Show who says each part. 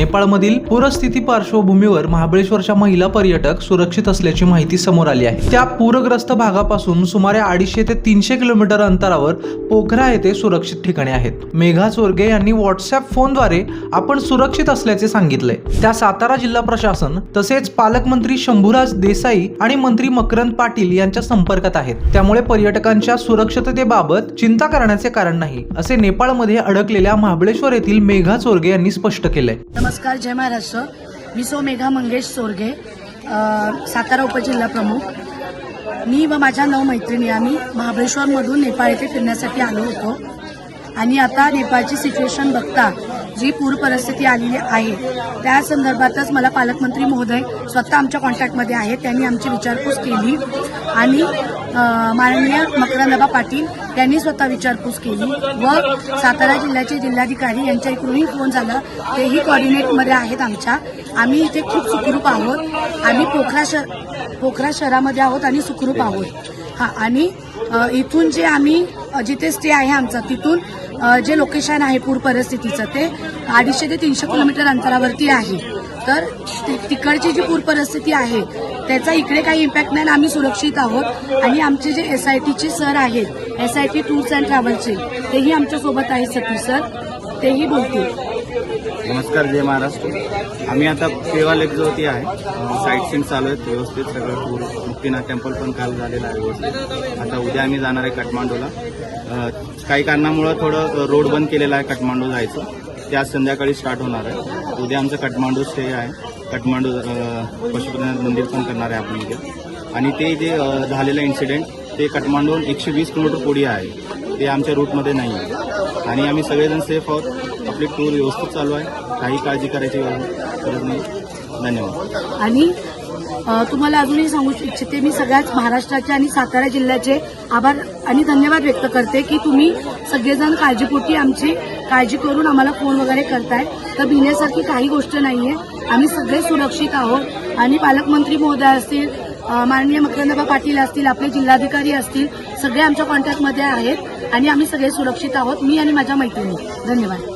Speaker 1: नेपाळमधील पूरस्थिती पार्श्वभूमीवर महाबळेश्वरच्या महिला पर्यटक सुरक्षित असल्याची माहिती समोर आली आहे। त्या पूरग्रस्त भागापासून सुमारे 250 ते 300 किलोमीटर अंतरावर पोखरा येथे सुरक्षित ठिकाणी आहेत। मेघा चोरगे यांनी व्हॉट्सअप फोनद्वारे आपण सुरक्षित असल्याचे सांगितले। त्या सातारा जिल्हा प्रशासन तसेच पालकमंत्री शंभूराज देसाई आणि मंत्री मकरंद पाटील यांच्या संपर्कात आहेत। त्यामुळे पर्यटकांच्या सुरक्षिततेबाबत चिंता करण्याचे कारण नाही, असे नेपाळमध्ये अडकलेल्या महाबळेश्वर येथील मेघा चोरगे यांनी स्पष्ट केले।
Speaker 2: नमस्कार, जय महाराष्ट्र। मी मेघा मंगेश चोरगे, सातारा उपजिल्हा प्रमुख। मी व माझ्या 9 मैत्रिणी आम्ही महाबळेश्वरमधून नेपाळ येथे फिरण्यासाठी आलो होतो आणि आता नेपाळची सिच्युएशन बघता जी पूर परिस्थिती आलेली आहे त्या संदर्भातच मला पालकमंत्री महोदय स्वतः आमच्या कॉन्टॅक्टमध्ये आहेत। त्यांनी आमची विचारपूस केली आणि माननीय मकरंद पाटील यांनी स्वतः विचारपूस केली व सातारा जिल्ह्याचे जिल्हाधिकारी यांच्या इकडूनही फोन झाला, तेही कोऑर्डिनेटमध्ये आहेत आमच्या। आम्ही इथे खूप सुखरूप आहोत। आम्ही पोखरा शहरामध्ये आहोत आणि सुखरूप आहोत। आणि इथून जे आम्ही जिथे स्टे आहे आमचा तिथून जे लोकेशन आहे पूर परिस्थितीचं ते 250 ते 300 किलोमीटर अंतरावरती आहे। तर तिकडची जी पूर परिस्थिती आहे त्याचा इकडे काही इम्पॅक्ट नाही, आम्ही सुरक्षित आहोत। आणि आमचे जे SITचे सर आहेत, SIT टूर्स अँड ट्रॅव्हलचे, तेही आमच्या सोबत आहेत सतीश सर, तेही बोलतील।
Speaker 3: नमस्कार, जय महाराष्ट्र। आम्ही आता पेवा लेक जवळती आहे, साईट सीन चालू आहेत व्यवस्थित सगळं। पूर मुक्तीनाथ टेम्पल पण काल झालेलं आहे व्यवस्थित। आता उद्या आम्ही जाणार आहे काठमांडूला। काही कारणामुळे थोडं रोड बंद केलेला आहे काठमांडू जायचं, ते आज संध्याकाळी स्टार्ट होणार आहे। उद्या आमचं काठमांडू स्टे आहे, काठमांडू पशुपतीनाथ मंदिर पण करणार आहे आपण इथे। आणि ते जे झालेलं इन्सिडेंट ते काठमांडूहून 120 किलोमीटर पुढे आहे, ते आमच्या रूटमध्ये नाही आहे। आणि आम्ही सगळेजण सेफ आहोत, आपली टूर व्यवस्थित चालू आहे, काही काळजी करायची गरज नाही। धन्यवाद।
Speaker 2: आणि तुम्हाला अजूनही सांगू इच्छिते, मी सगळ्याच महाराष्ट्राचे आणि सातारा जिल्ह्याचे आभार आणि धन्यवाद व्यक्त करते की तुम्ही सगळेजण काळजीपोटी आमची काळजी करून आम्हाला फोन वगैरे करताय। तर भिण्यासारखी काही गोष्ट नाहीये, आम्ही सगळे सुरक्षित आहोत। आणि पालकमंत्री महोदय असतील, माननीय मकरंद पाटील असतील, आपले जिल्हाधिकारी असतील, सगळे आमच्या कॉन्टॅक्टमध्ये आहेत आणि आम्ही सगळे सुरक्षित आहोत, मी आणि माझ्या मैत्रिणी। धन्यवाद।